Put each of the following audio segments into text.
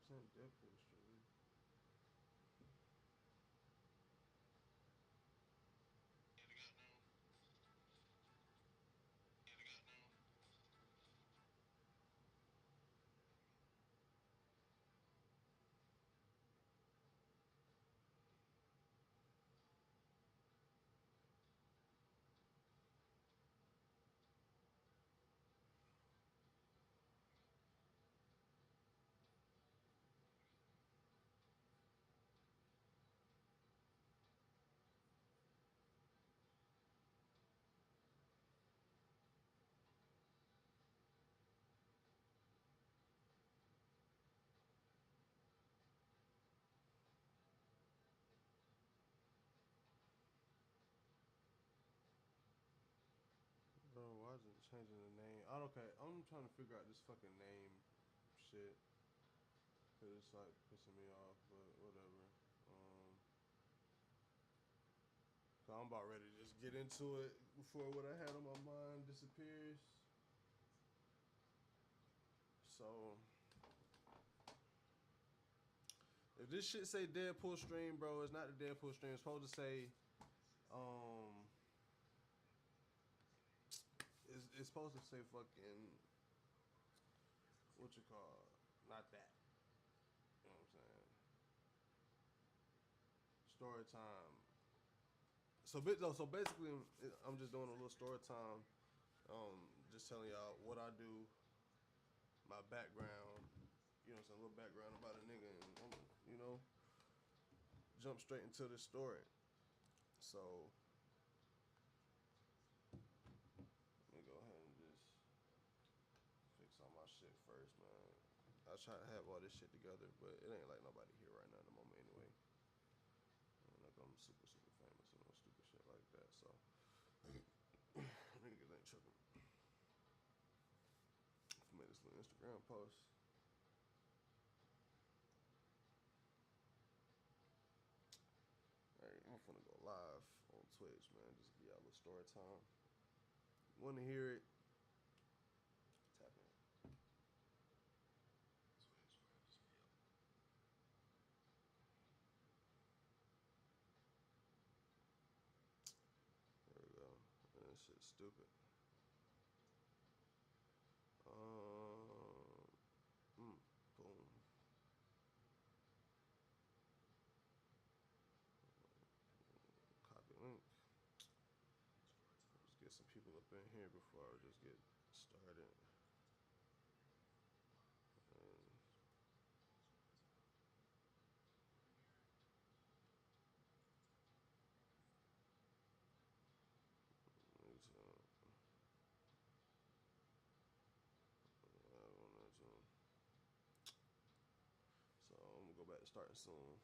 100% Deadpool stream. Bro, why is it changing the name? Oh, okay, I'm trying to figure out this fucking name shit. Cause it's like pissing me off, but whatever. Um, I'm about ready to just get into it before what I had on my mind disappears. So, if this shit say Deadpool stream, bro, it's not the Deadpool stream. It's supposed to say, um, it's supposed to say fucking, what you call, not that. You know what I'm saying? Story time. So basically, I'm just doing a little story time. Just telling y'all what I do, my background. You know what I'm saying? A little background about a nigga, and you know, jump straight into the story. So let me go ahead and just fix all my shit first, man. I try to have all this shit together, but it ain't like nobody here right now at the moment anyway. Like I'm super famous and no stupid shit like that. So niggas ain't tripping. I made this little Instagram post. Hey, I'm finna go live on Twitch, man. Just give y'all a little story time. Want to hear it? Tap in. There we go. That shit's stupid. Um, boom. Copy link. Let's get some people up in here before I just get started. And it's, so I'm gonna go back to starting soon.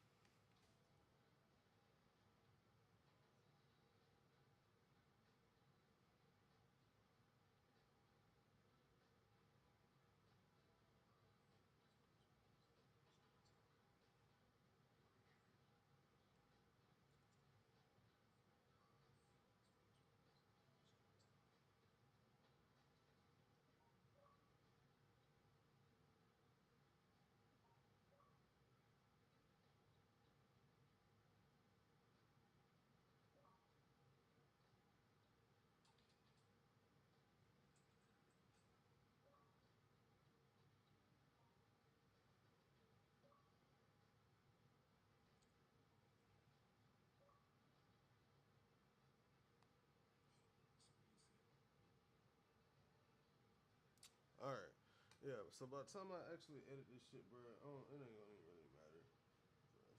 All right. Yeah. So by the time I actually edit this shit, bro, it ain't gonna even really matter.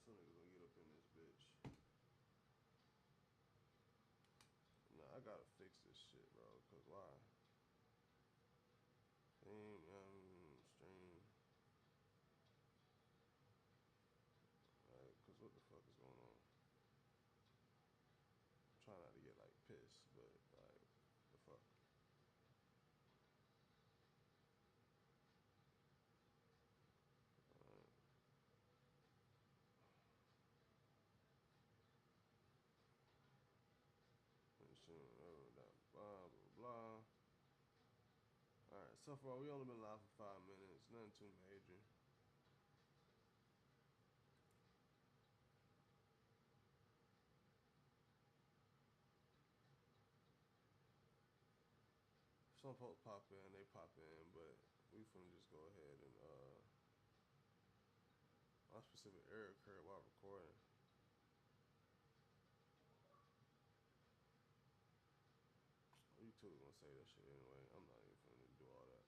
Some niggas gonna get up in this bitch. Nah, I gotta fix this shit, bro. Cause why? Stream. Like, cause what the fuck is going on? I'm trying not to get like pissed, but like, the fuck. Blah blah blah. All right. So far, we only been live for 5 minutes. Nothing too major. some folks pop in, they pop in, but we finna just go ahead and my specific error occurred while recording. YouTube gonna say that shit anyway. I'm not even finna do all that.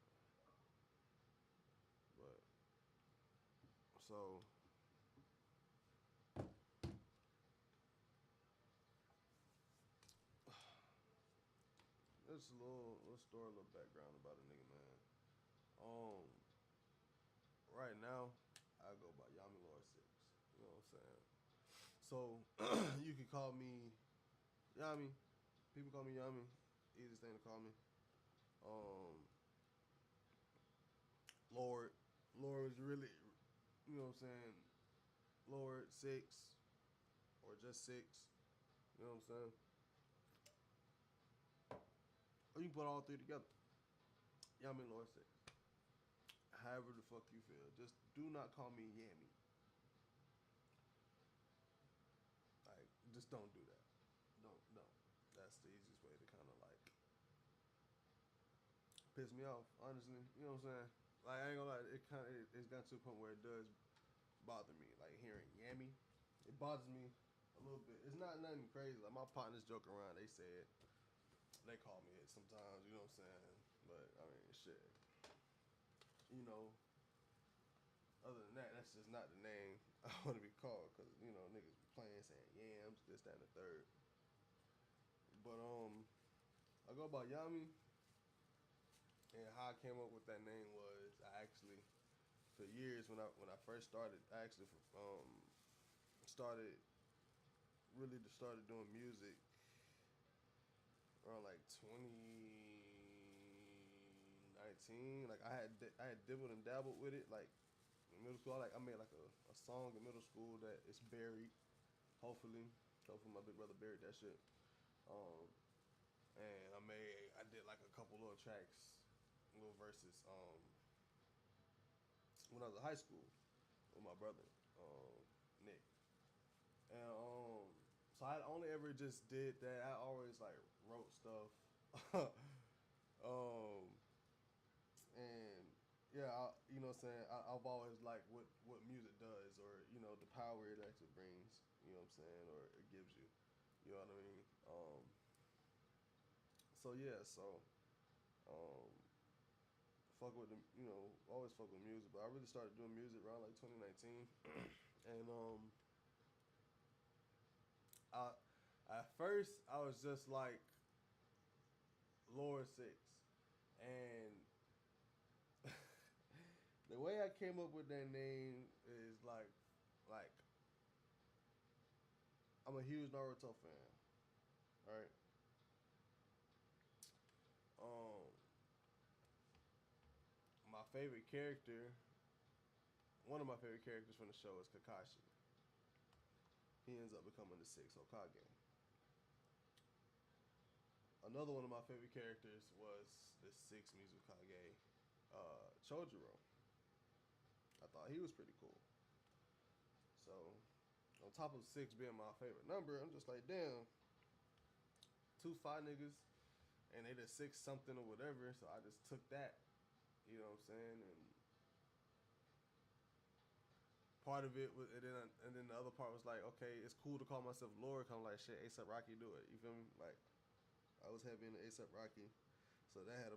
But so there's a little story, a little background about a nigga, man. Um, right now I go by Yami Lord Six. You know what I'm saying? So you can call me Yami. People call me Yami. Easiest thing to call me. Um, Lord. Lord is really, you know what I'm saying? Lord Six or just Six. You know what I'm saying? Or you can put all three together. Yami Lord Six. However the fuck you feel. Just do not call me Yami. Like, just don't do that. Don't. That's the easiest way to kind of like piss me off, honestly. You know what I'm saying? Like, I ain't gonna lie, it's got to a point where it does bother me. Like, hearing Yami, it bothers me a little bit. It's not nothing crazy. Like, my partners joke around. They say it. They call me it sometimes, you know what I'm saying? But, I mean, shit. You know, other than that, that's just not the name I want to be called. Because, you know, niggas be playing, saying yams, this, that, and the third. But, I go by Yami. And how I came up with that name was I actually, for years when I first started, I actually started started doing music around like 2019. Like I had dibbled and dabbled with it. Like in middle school, I made like a song in middle school that is buried. Hopefully, my big brother buried that shit. Um, and I did like a couple little tracks, little verses. When I was in high school with my brother, Nick. And so I only ever just did that. I always like wrote stuff. um, and yeah, you know what I'm saying? I've always liked what music does, or, you know, the power it actually brings, you know what I'm saying? Or it gives you. You know what I mean? So yeah, um, fuck with the, you know, always fuck with music, but I really started doing music around like 2019. And I at first I was just like Lord Six, and the way I came up with that name is like I'm a huge Naruto fan, right? Um, my favorite character, one of my favorite characters from the show is Kakashi. He ends up becoming the sixth Hokage. Another one of my favorite characters was the sixth Mizukage, Chojuro. I thought he was pretty cool. So, on top of six being my favorite number, I'm just like, damn, two five niggas, and they just six something or whatever. So I just took that, you know what I'm saying, and part of it was, and then the other part was like, okay, it's cool to call myself Lord. I'm like, shit, ASAP Rocky do it. You feel me? Like, I was heavy into ASAP Rocky, so that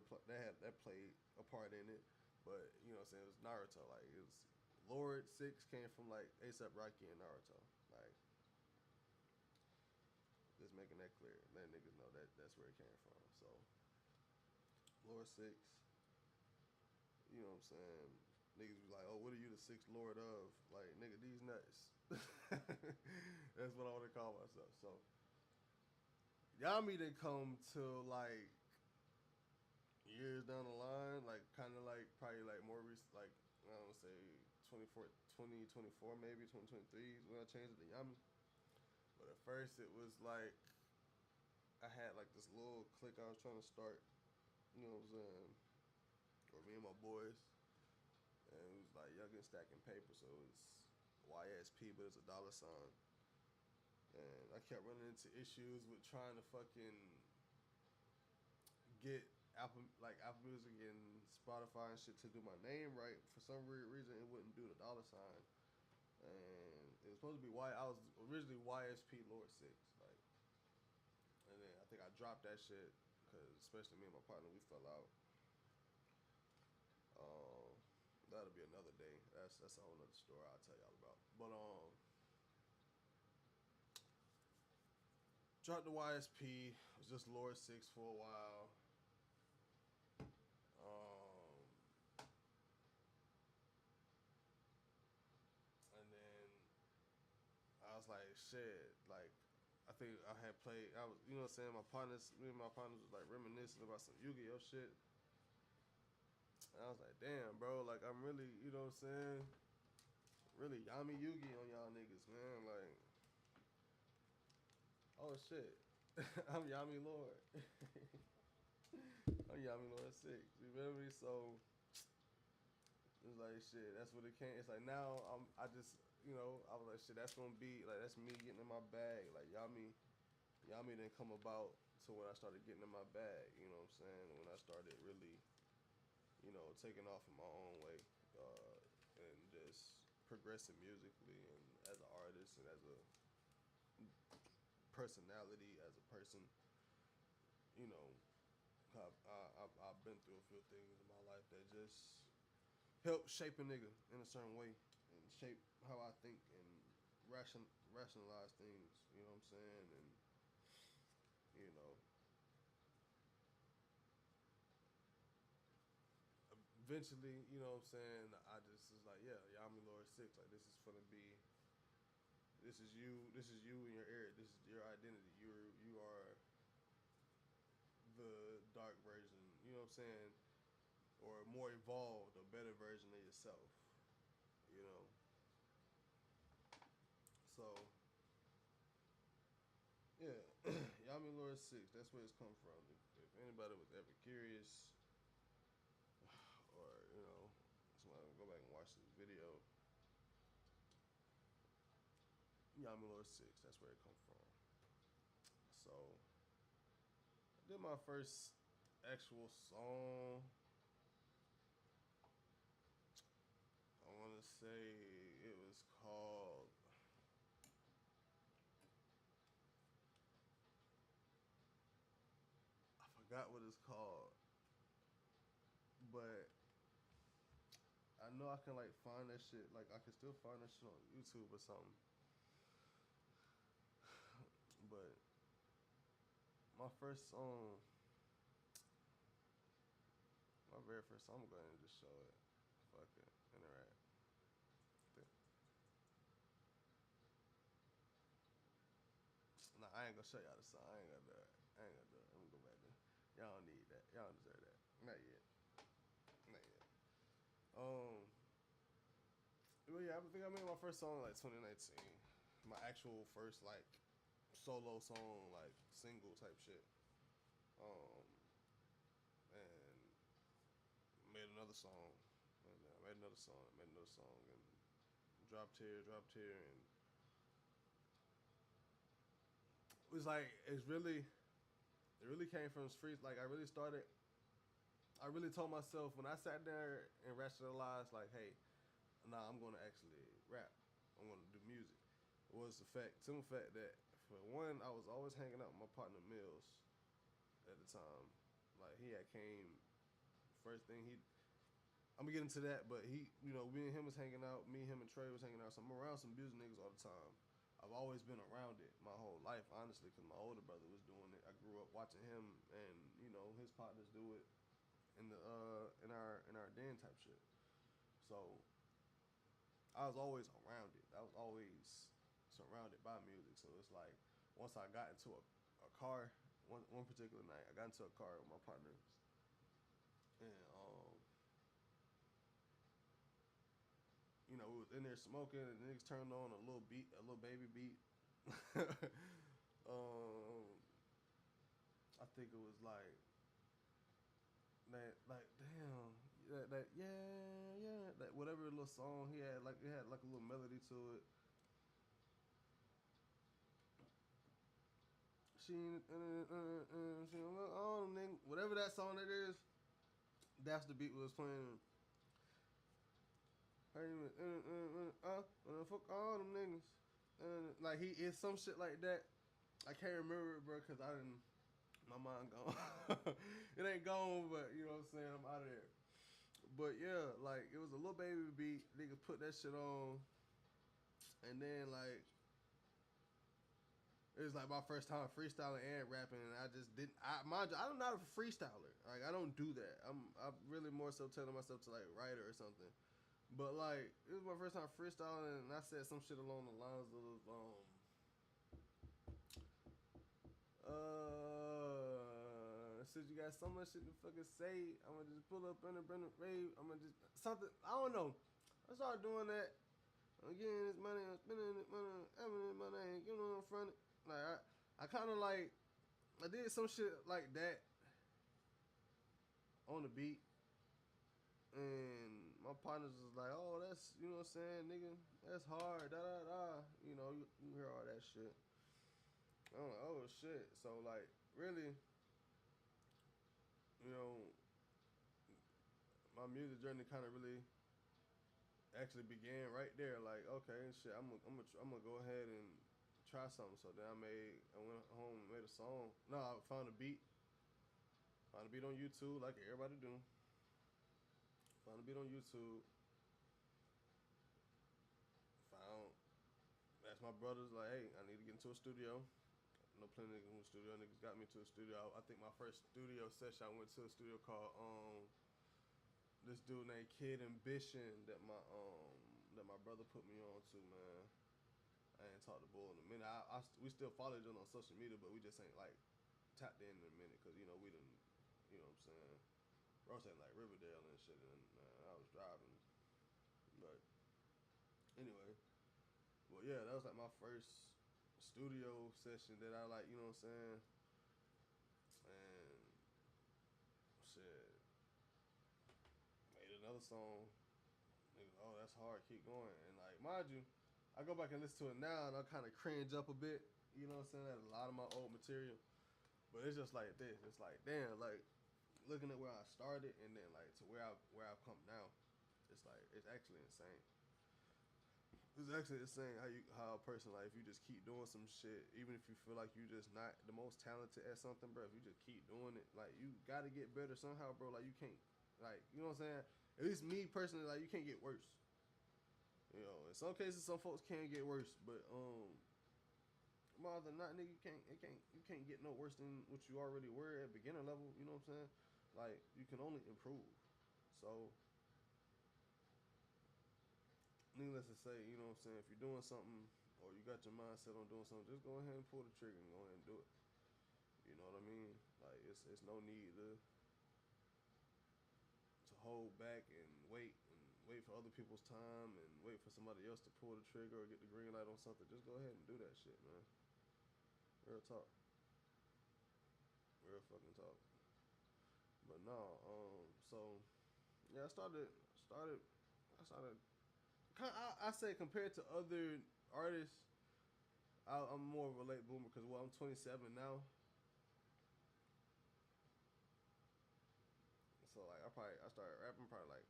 played a part in it. But you know what I'm saying, it was Naruto. Like, it was Lord Six came from like ASAP Rocky and Naruto. Like, just making that clear, letting niggas know that's where it came from. So Lord Six, you know what I'm saying? Niggas was like, oh, what are you the sixth Lord of? Like, nigga, these nuts. That's what I want to call myself. So Yami didn't come till like years down the line, like kind of like probably like more recent, like I don't say 2024 maybe 2023 is when I changed it to Yami. But at first it was like I had like this little clique I was trying to start, you know what I'm saying, or me and my boys, and it was like Young and Stacking Paper, so it's YSP, but it's a dollar sign. And I kept running into issues with trying to fucking get Apple Music and Spotify and shit to do my name right. For some weird reason, it wouldn't do the dollar sign, and it was supposed to be Y. I was originally YSP Lord Six, like, and then I think I dropped that shit because especially me and my partner we fell out. Um, that'll be another day. That's a whole other story I'll tell y'all about. But dropped the YSP. Was just Lord Six for a while. Um, and then I was like, shit, like. I think I had played. I was, you know, what I'm saying me and my partners was like reminiscing about some Yu-Gi-Oh shit. And I was like, damn, bro, like I'm really, you know what I'm saying, really Yami Yugi on y'all niggas, man. Like, oh shit, I'm Yami Lord. I'm Yami Lord Six. You feel me? So it's like shit. That's what it came. It's like now I just, you know, I was like shit. That's gonna be like that's me getting in my bag. Like Yami didn't come about to when I started getting in my bag. You know what I'm saying? When I started really, you know, taking off in my own way, and just progressing musically and as an artist and as a personality, as a person. You know, I've been through a few things in my life that just help shape a nigga in a certain way and shape how I think and rationalize things. You know what I'm saying? And you know, eventually, you know what I'm saying. I just was like, yeah, Yami Lord Six. Like this is gonna be. This is you. This is you in your area. This is your identity. You are the dark version. You know what I'm saying? Or a more evolved, a better version of yourself. You know. So yeah, Yami Lord Six. That's where it's come from. If anybody was ever curious, or you know, somebody go back and watch this video. Yami Lord Six. That's where it come from. So I did my first actual song. I want to say it was called. I forgot what it's called, but I know I can like find that shit. Like I can still find that shit on YouTube or something. But my first song, my very first song, I'm going to just show it. Fuck it, interact. Nah, I ain't gonna show y'all the song. I ain't gonna do it. I ain't gonna do it. I'm gonna go back there. Y'all don't need that. Y'all don't deserve that. Not yet. Not yet. Well, yeah, I think I made my first song like 2019. My actual first like solo song, like single type shit. Um, and made another song. And I made another song. I made another song and dropped here, and it was like it really came from the streets. Like I really started. I really told myself when I sat there and rationalized, like, hey, nah, I'm gonna actually rap. I'm gonna do music. It was the simple fact that for one, I was always hanging out with my partner Mills at the time. Like he had came first thing he. I'm gonna get into that, but me and him was hanging out. Me, him, and Trey was hanging out. So I'm around some music niggas all the time. I've always been around it my whole life, honestly, because my older brother was doing it. I grew up watching him and his partners do it in the in our den type shit. So I was always around it. I was always surrounded by music. So it's like once I got into a car, one particular night, I got into a car with my partners, and we was in there smoking, and the niggas turned on a little beat, a little baby beat. um, I think it was like damn that yeah that whatever little song he had, like it had like a little melody to it. all them niggas, whatever that song that is, that's the beat we was playing. Fuck all them niggas. Like he is some shit like that. I can't remember it, bro, cause I didn't. My mind gone. It ain't gone, but you know what I'm saying. I'm out of there. But yeah, like it was a little baby beat. Niggas put that shit on, and then like it was like my first time freestyling and rapping, and I just didn't. Mind you, I'm not a freestyler. Like I don't do that. I'm really more so telling myself to like write it or something. But like it was my first time freestyling, and I said some shit along the lines of since you got so much shit to fucking say, I'm gonna just pull up in a rave. I'm gonna just something. I don't know. I started doing that. I'm getting this money. I'm spending this money. I'm having this money. You know, in front of like I kind of like I did some shit like that on the beat, and my partners was like, "Oh, that's you know what I'm saying, nigga. That's hard. Da da da. You know, you hear all that shit." I'm like, "Oh shit." So like, really, you know, my music journey kind of really actually began right there. Like, okay, shit, I'm gonna go ahead and try something. So then I went home and made a song. No, I found a beat on YouTube, like everybody do. Found a beat on YouTube. Found asked my brothers like, hey, I need to get into a studio. No plenty of niggas in the studio. Niggas got me to a studio. I think my first studio session, I went to a studio called this dude named Kid Ambition that my brother put me on to, man. I ain't talked to Bull in a minute. We still follow each other on social media, but we just ain't like tapped in a minute because you know we didn't, you know what I'm saying. Ross ain't like Riverdale and shit, and I was driving, but anyway, well yeah, that was like my first studio session that I like, you know what I'm saying, and shit, made another song. Nigga, oh that's hard, keep going, and like mind you, I go back and listen to it now and I kind of cringe up a bit, you know what I'm saying, at a lot of my old material. But it's just like this. It's like damn, like looking at where I started and then like to where I've come now. It's like it's actually insane. It's actually insane how a person like if you just keep doing some shit, even if you feel like you're just not the most talented at something, bro. If you just keep doing it, like you gotta get better somehow, bro. Like you can't, like you know what I'm saying. At least me personally, like you can't get worse. You know, in some cases, some folks can get worse, but more than not, nigga, you can't get no worse than what you already were at beginner level. You know what I'm saying? Like you can only improve. So, needless to say, you know what I'm saying. If you're doing something or you got your mindset on doing something, just go ahead and pull the trigger and go ahead and do it. You know what I mean? Like it's no need to hold back and wait for other people's time and wait for somebody else to pull the trigger or get the green light on something. Just go ahead and do that shit, man. Real talk. Real fucking talk. But no, so yeah, I started. I say compared to other artists, I'm more of a late boomer because well, I'm 27 now, so like I started rapping probably like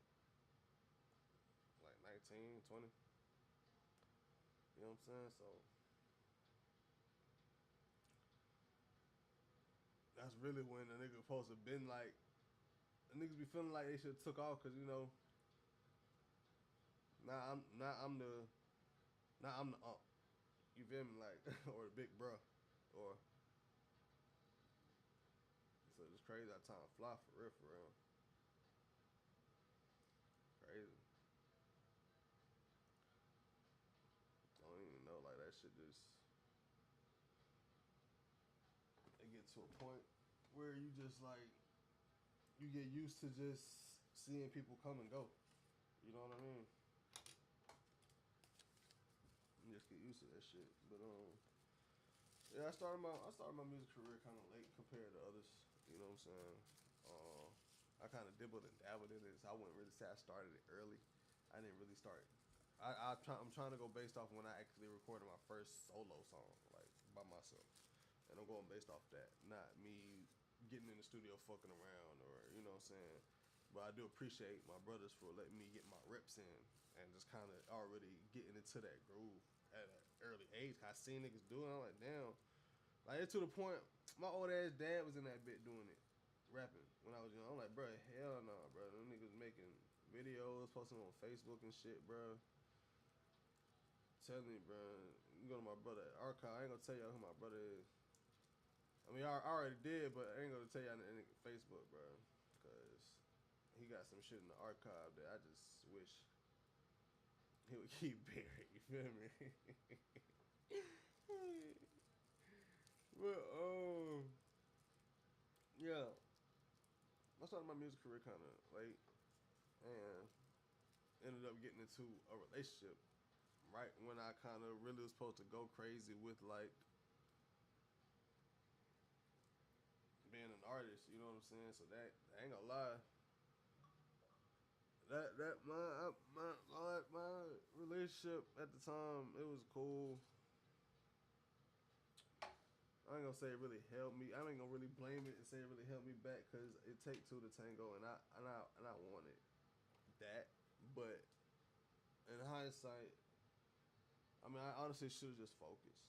19, 20. You know what I'm saying? So that's really when the nigga supposed to been like the niggas be feeling like they should have took off because you know now I'm the you feel me like or the big bruh or so it's crazy how time fly for real crazy. I don't even know like that shit just it get to a point where you just like you get used to just seeing people come and go. You know what I mean? You just get used to that shit. But yeah, I started my music career kind of late compared to others. You know what I'm saying? Uh, I kind of dibbled and dabbled in it, so I wouldn't really say I started it early. I didn't really start. I'm trying to go based off when I actually recorded my first solo song, like by myself, and I'm going based off that, not me getting in the studio fucking around or you know what I'm saying. But I do appreciate my brothers for letting me get my reps in and just kind of already getting into that groove at an early age. I seen niggas doing it. I'm like, damn. Like, it's to the point, my old ass dad was in that bit doing it, rapping when I was young. I'm like, bro, hell no, bro. Them niggas making videos, posting on Facebook and shit, bro. Telling me, bro, you go to my brother archive. I ain't gonna tell y'all who my brother is. I mean, I already did, but I ain't gonna tell y'all on Facebook, bro, because he got some shit in the archive that I just wish he would keep buried. You feel me? But yeah, I started my music career kind of late, and ended up getting into a relationship right when I kind of really was supposed to go crazy with like being an artist. You know what I'm saying? So that I ain't gonna lie. That my relationship at the time, it was cool. I ain't gonna say it really helped me. I ain't gonna really blame it and say it really helped me back because it take two to tango, and I wanted that. But in hindsight, I mean, I honestly should have just focused.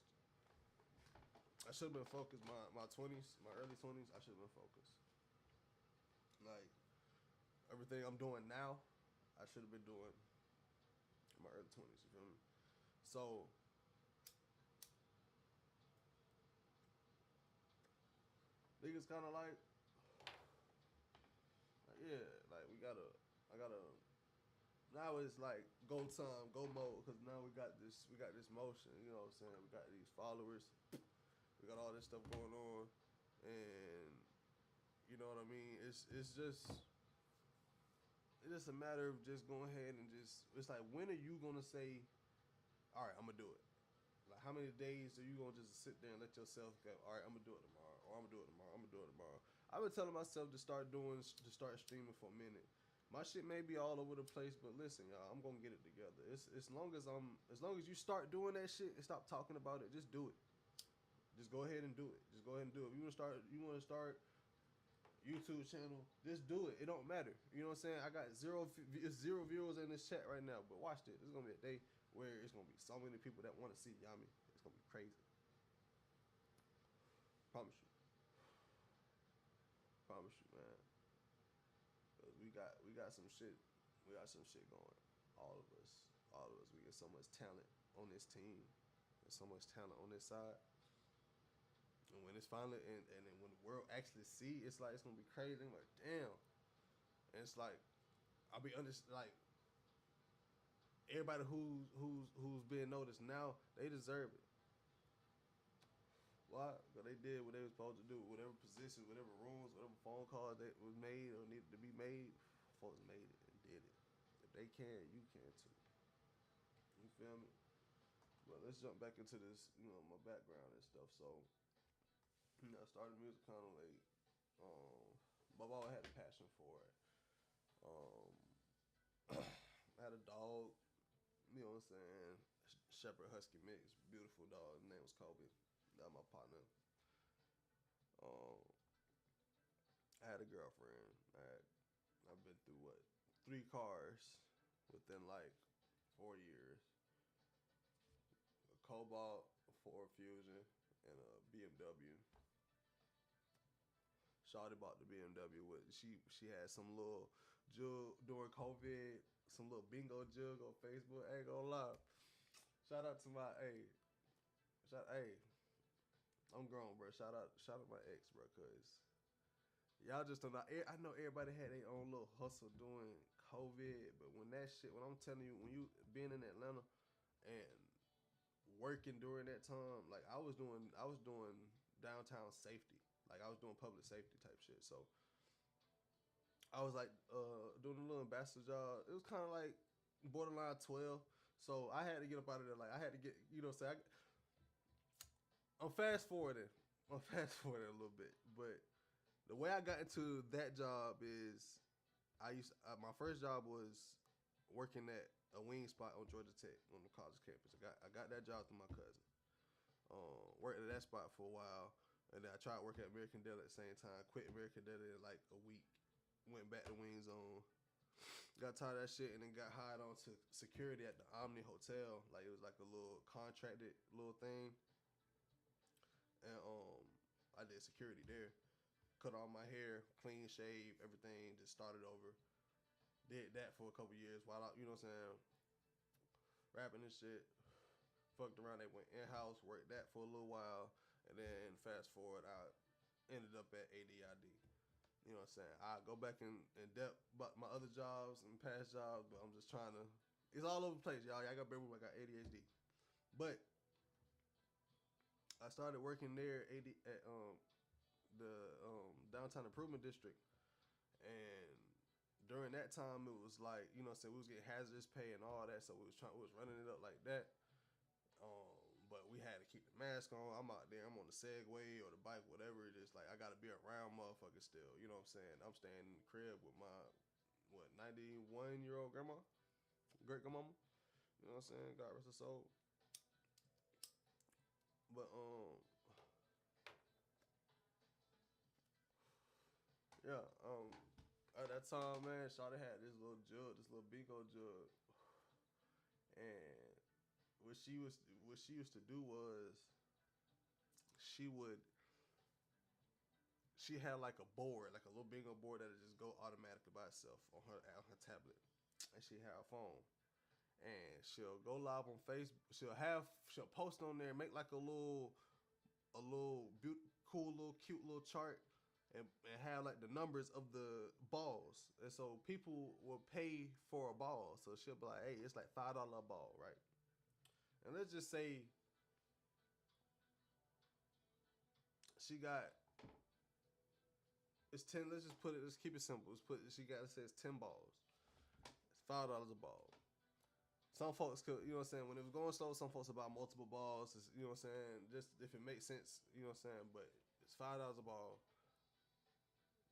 I should have been focused. My 20s, my early 20s, I should have been focused. Like everything I'm doing now, I should have been doing in my early 20s. You feel me? So niggas kind of like, yeah, like I gotta. Now it's like go time, go mode, because now we got this motion. You know what I'm saying? We got these followers, we got all this stuff going on, and you know what I mean. It's just a matter of just going ahead and just. It's like, when are you gonna say, all right, I'm gonna do it? Like, how many days are you gonna just sit there and let yourself go, all right, I'm gonna do it tomorrow, or I'm gonna do it tomorrow, I'm gonna do it tomorrow? I've been telling myself to start streaming for a minute. My shit may be all over the place, but listen, y'all, I'm gonna get it together. It's as long as you start doing that shit and stop talking about it, just do it. Just go ahead and do it. Just go ahead and do it. If you wanna start YouTube channel, just do it. It don't matter. You know what I'm saying? I got zero viewers in this chat right now, but watch this. There's gonna be a day where it's gonna be so many people that want to see Yami. It's gonna be crazy. Promise you. Promise you, man. 'Cause we got some shit. We got some shit going. All of us. All of us. We get so much talent on this team. There's so much talent on this side. And when it's finally and then when the world actually see, it's like it's gonna be crazy. I'm like, damn. And it's like I'll be like everybody who's being noticed now, they deserve it. Why? Because they did what they were supposed to do. Whatever position, whatever rooms, whatever phone calls that was made or needed to be made, folks made it and did it. If they can, you can too. You feel me? But let's jump back into this, my background and stuff. So, I started music kind of late. But I've always had a passion for it. Um, I had a dog, you know what I'm saying? Shepherd Husky mix, beautiful dog. His name was Kobe. That was my partner. Um, I had a girlfriend. I've been through what 3 cars within like 4 years. A Cobalt, a Ford Fusion, and a BMW. Shawty bought the BMW with she had some little jug during COVID, some little bingo jug on Facebook. I ain't gonna lie. Shout out to my hey, I'm grown, bro. Shout out my ex, bro, cause y'all just don't know. I know everybody had their own little hustle during COVID, but when I'm telling you, when you being in Atlanta and working during that time, like I was doing downtown safety, like I was doing public safety type shit. So I was like doing a little ambassador job. It was kind of like borderline 12. So I had to get up out of there. Like I had to get, say I'm fast forwarding. A little bit, but the way I got into that job is my first job was working at a wing spot on Georgia Tech on the college campus. I got that job through my cousin. Worked at that spot for a while, And then I tried working at American Deli at the same time. Quit American Deli in like a week. Went back to Wings On. Got tired of that shit and then got hired on to security at the Omni Hotel. Like it was like a little contracted little thing. And I did security there. Cut all my hair, clean shave, everything, just started over. Did that for a couple years while I, you know what I'm saying, rapping and shit. Fucked around, they went in-house, worked that for a little while, and then fast forward, I ended up at ADID. You know what I'm saying? I go back in depth about my other jobs and past jobs, but I'm just trying to, it's all over the place, y'all. Y'all got to bear with me, I got ADHD. But I started working there at the downtown improvement district, and during that time it was like, you know what I'm saying, we was getting hazardous pay and all that, so we was running it up like that. But we had to keep the mask on. I'm out there, I'm on the Segway or the bike, whatever it is. Like I gotta be around motherfuckers still. You know what I'm saying? I'm staying in the crib with my 91-year-old grandma, great grandmama. You know what I'm saying? God rest her soul. But yeah, at that time, man, Shawty had this little jug, this little Bingo jug, and what she used to do was she had like a board, like a little bingo board that would just go automatically by itself on her tablet, and she had a phone, and she'll go live on Facebook. She'll post on there, make like a little cool little cute little chart, and have like the numbers of the balls, and so people will pay for a ball. So she'll be like, hey, it's like $5 a ball, right? And let's just say she got, it's 10. Let's keep it simple. Let's say it's 10 balls. It's $5 a ball. Some folks could, you know what I'm saying, when it was going slow, some folks about multiple balls. You know what I'm saying, just if it makes sense, you know what I'm saying. But it's $5 a ball,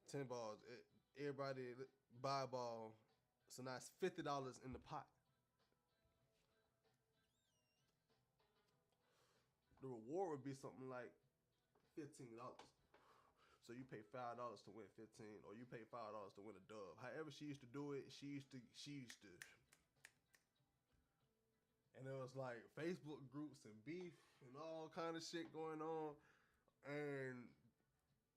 10 balls. Everybody buy a ball, so now it's $50 in the pot. The reward would be something like $15. So you pay $5 to win 15, or you pay $5 to win a dub. However she used to do it, she used to, and it was like Facebook groups and beef and all kind of shit going on, and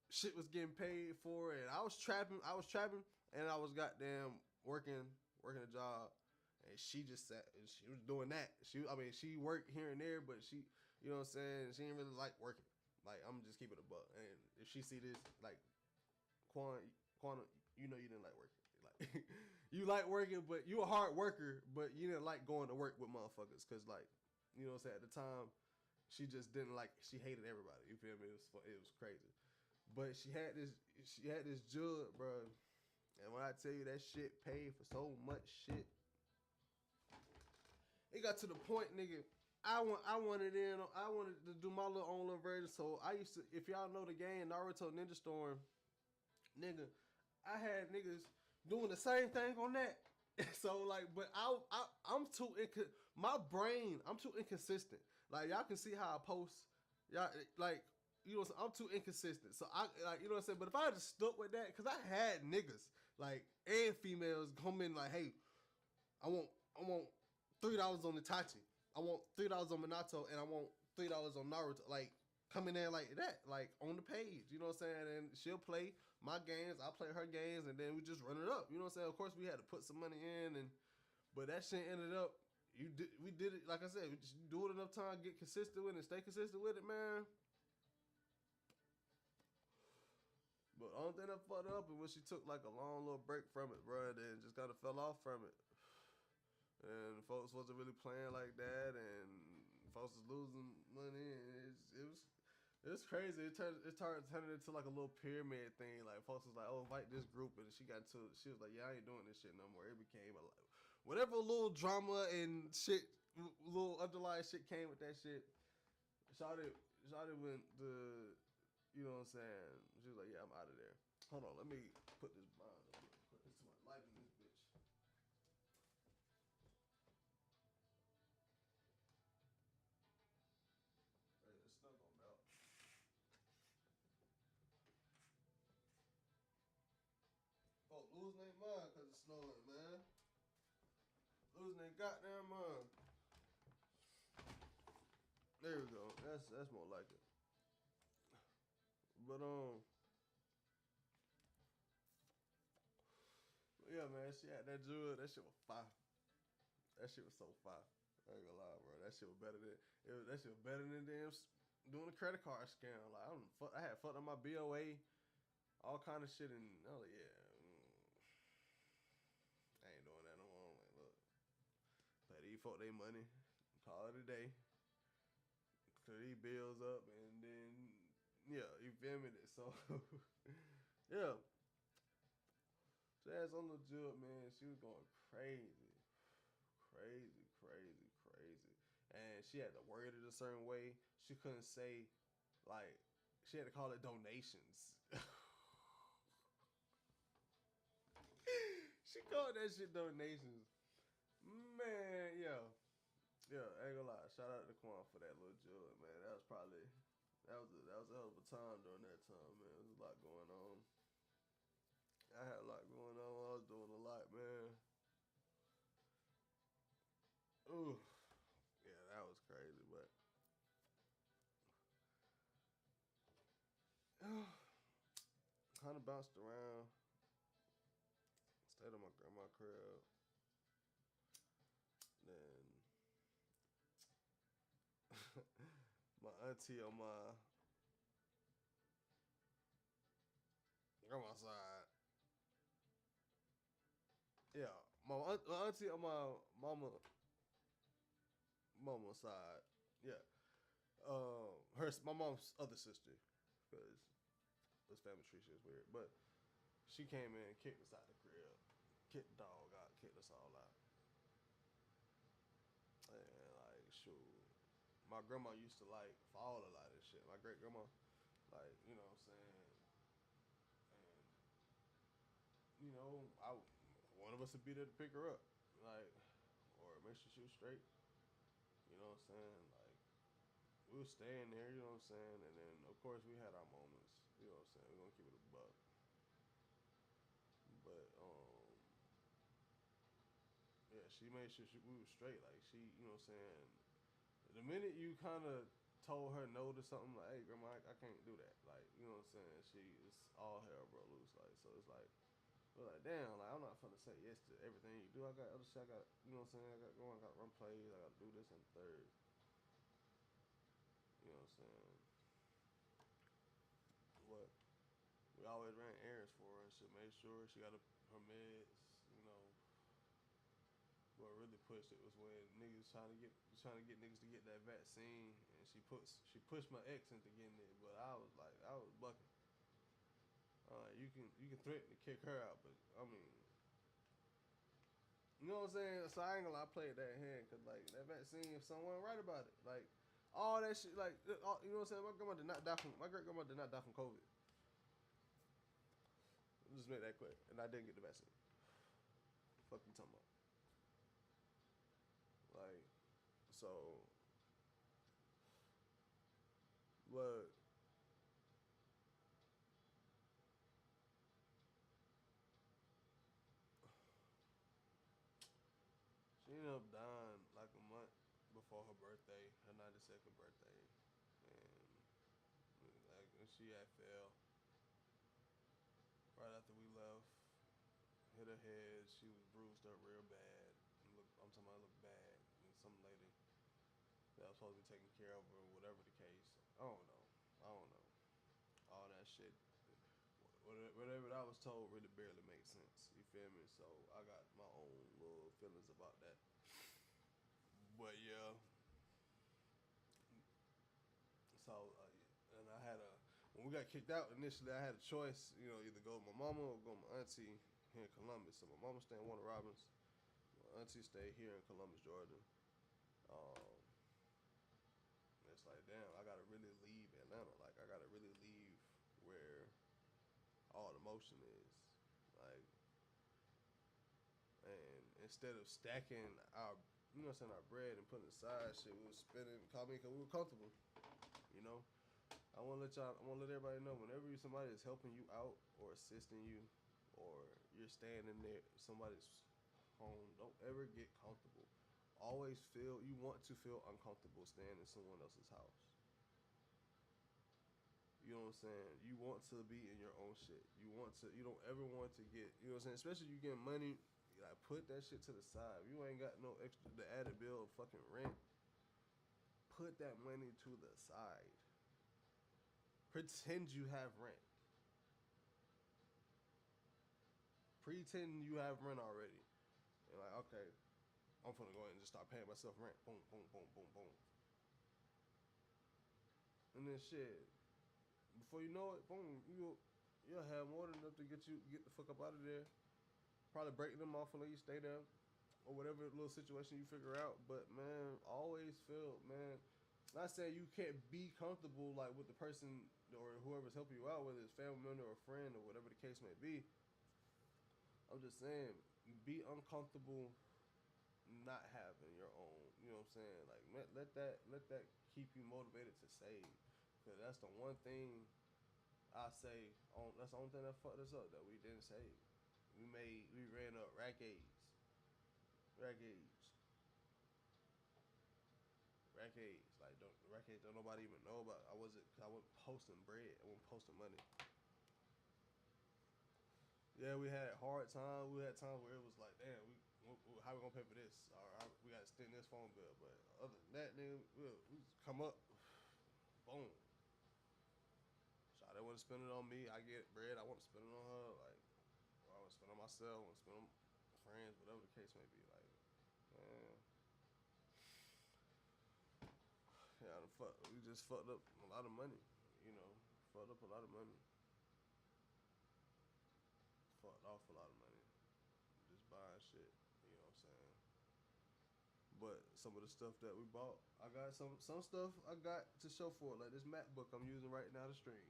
shit was getting paid for it. And I was trapping, and I was goddamn working a job, and she just sat and she was doing that. She worked here and there, but she, you know what I'm saying, she didn't really like working. Like, I'm just keeping it a buck. And if she see this, like, Quana, you know you didn't like working. Like, you like working, but you a hard worker, but you didn't like going to work with motherfuckers. Because, like, you know what I'm saying, at the time, she just didn't like, she hated everybody. You feel me? It was crazy. But she had this jug, bro. And when I tell you that shit paid for so much shit, it got to the point, nigga, I wanted to do my little own little version. So I used to, if y'all know the game Naruto Ninja Storm, nigga, I had niggas doing the same thing on that. So like, but I'm too I'm too inconsistent. Like y'all can see how I post, y'all like, you know, I'm too inconsistent. So I like, you know what I'm saying. But if I had just stuck with that, cause I had niggas like and females come in like, hey, I want $3 on Itachi. I want $3 on Minato, and I want $3 on Naruto. Like, coming in like that, like, on the page. You know what I'm saying? And she'll play my games, I play her games, and then we just run it up. You know what I'm saying? Of course, we had to put some money in, but that shit ended up, we did it, like I said, we just do it enough time, get consistent with it, and stay consistent with it, man. But the only thing that fucked up is when she took, like, a long little break from it, bro, and then just kind of fell off from it. And folks wasn't really playing like that, and folks was losing money, and it was crazy. It turned into like a little pyramid thing. Like folks was like, "Oh, invite this group," and she was like, "Yeah, I ain't doing this shit no more." It became whatever little drama and shit, little underlying shit came with that shit. Shawty went to, you know what I'm saying? She was like, "Yeah, I'm out of there." Hold on, let me put this bond up. Put this to my life in this bitch. It's not gonna melt. losing their mind because it's snowing, man. Losing their goddamn mind. There we go. That's more like it. But yeah, man. She had that jewel. That shit was fire. That shit was so fire. I ain't gonna lie, bro. That shit was better than that shit was better than damn doing a credit card scam. Like I had fucked on my BOA, all kind of shit, and I was like, yeah, I ain't doing that no more. I'm like, look, pay these folk their money, call it a day, clear these bills up, and then yeah, you feel me? So yeah, Jazz on the jug, man. She was going crazy, crazy, crazy, crazy, and she had to word it a certain way. She couldn't say like she had to call it donations. She called that shit donations. Man, yeah. Yeah, I ain't gonna lie. Shout out to Quan for that little jewel, man. That was probably that was a hell of a time during that time, man. There was a lot going on. I had a lot going on. I was doing a lot, man. Ooh. Yeah, that was crazy, but kind of bounced around. Stayed at my grandma's crib. Then my auntie on my grandma's side. Yeah, my auntie on my mama's side. Yeah, my mom's other sister, because this family tree shit is weird. But she came in and kicked us out of the crib, kicked the dog out, kicked us all out. And like, shoot, my grandma used to like fall a lot of shit. My great grandma, like, you know what I'm saying, and I one of us would be there to pick her up, like, or make sure she was straight. You know what I'm saying, like. We were staying there, you know what I'm saying? And then, of course, we had our moments, you know what I'm saying? We're going to keep it a buck. But, yeah, she made sure we were straight. Like, she, you know what I'm saying? The minute you kind of told her no to something, like, hey, grandma, I can't do that. Like, you know what I'm saying? It's all hell broke loose. Like, so it's like, we're like, damn, like, I'm not finna say yes to everything you do. I got other shit I got, you know what I'm saying? I got going, I got to run plays, I got to do this and third. You know what I'm saying? What? We always ran errands for her and shit, made sure she got her meds, you know. What really pushed it was when niggas trying to get niggas to get that vaccine, and she pushed my ex into getting it, but I was bucking. You can threaten to kick her out, but I mean, you know what I'm saying? So I ain't gonna lie, I played that hand, cause like that vaccine, if someone right about it, like all that shit, like you know what I'm saying? My great grandma did not die from COVID. Just make that clear, and I didn't get the vaccine. Fuck you talking about? Like, so, but she ended up dying like a month before her birthday, her 92nd birthday, and like she had fell right after we left, hit her head. She was bruised up real bad. I'm talking about look bad. And some lady that was supposed to be taking care of her, whatever the case. I don't know. All that shit. Whatever I was told really barely makes sense. You feel me? So I got my own little feelings about that. But yeah, so and I had a when we got kicked out initially, I had a choice. You know, either go with my mama or go with my auntie here in Columbus. So my mama stayed in Warner Robins. My auntie stayed here in Columbus, Georgia. Um, it's like, damn, I gotta really leave Atlanta. Like, I gotta really leave where all the motion is. Like, and instead of stacking our, you know what I'm saying, our bread and putting it aside, shit, we was spending, call me because we were comfortable, you know? I want to let everybody know whenever somebody is helping you out or assisting you or, you're staying in there somebody's home. Don't ever get comfortable. Always feel you want to feel uncomfortable staying in someone else's house. You know what I'm saying? You want to be in your own shit. You don't ever want to get, you know what I'm saying? Especially you get money, like put that shit to the side. You ain't got no extra, the added bill of fucking rent. Put that money to the side. Pretend you have rent. Pretend you have rent already. And like, okay, I'm gonna go ahead and just start paying myself rent. Boom, boom, boom, boom, boom. And then shit, before you know it, boom, you'll have more than enough to get the fuck up out of there. Probably breaking them off and let you stay there, or whatever little situation you figure out. But man, always feel, man. Not saying you can't be comfortable like with the person or whoever's helping you out, whether it's family member or friend or whatever the case may be. I'm just saying, be uncomfortable not having your own. You know what I'm saying? Like let that keep you motivated to save, because that's the one thing I say. That's the only thing that fucked us up, that we didn't save. We ran up rack age, like don't rack age don't nobody even know about. I wasn't posting bread. I wasn't posting money. Yeah, we had hard times. We had times where it was like, damn, how we gonna pay for this? Or we gotta extend this phone bill. But other than that, nigga, we just come up, boom. Shawty want to spend it on me. I get bread. I want to spend it on her. Like, or I want to spend it on myself. I want to spend it on friends, whatever the case may be. Like, man, yeah, we just fucked up a lot of money. You know, fucked up a lot of money. Fucked off a lot of money. Just buying shit. You know what I'm saying? But some of the stuff that we bought, I got some stuff I got to show for it. Like this MacBook I'm using right now to stream.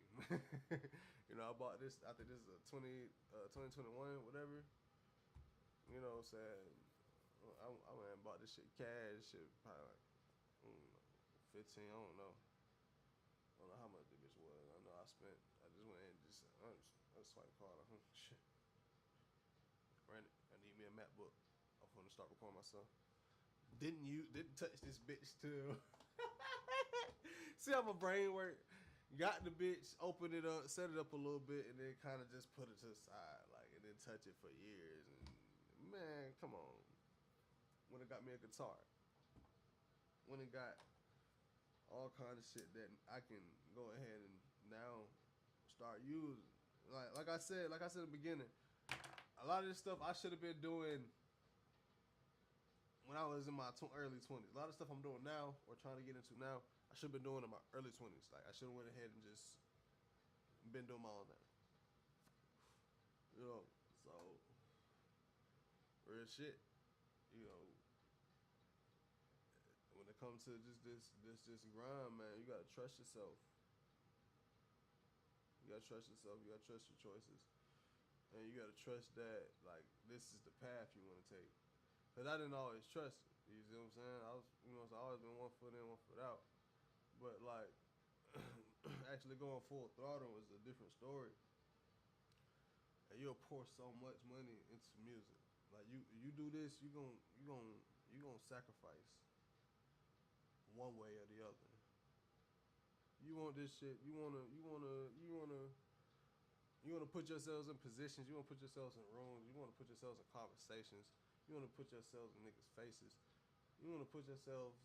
You know, I bought this. I think this is a 2021, whatever. You know what I'm saying? I went and bought this shit cash. Shit probably like 15. I don't know. I don't know how much the bitch was. I know I spent. I just went and I just swiped the card. Like, shit. Ran it. I need me a MacBook. I'm gonna start recording myself. Didn't touch this bitch till see how my brain work. Got the bitch, open it up, set it up a little bit, and then kind of just put it to the side, like, and then touch it for years. And man, come on. When it got me a guitar, when it got all kind of shit that I can go ahead and now start using. Like I said in the beginning, a lot of this stuff I should have been doing when I was in my early 20s. A lot of stuff I'm doing now or trying to get into now, I should have been doing in my early 20s. Like, I should have went ahead and just been doing my own thing. You know, so, real shit. You know, when it comes to just this grind, man, you gotta trust yourself. You gotta trust yourself. You gotta trust your choices. And you gotta trust that, like, this is the path you want to take. Because I didn't always trust it. You see what I'm saying? I always been one foot in, one foot out. But, like, actually going full throttle was a different story. And you'll pour so much money into music. Like, you do this, you gonna sacrifice one way or the other. You want this shit. You wanna put yourselves in positions. You wanna put yourselves in rooms. You wanna put yourselves in conversations. You wanna put yourselves in niggas' faces. You wanna put yourselves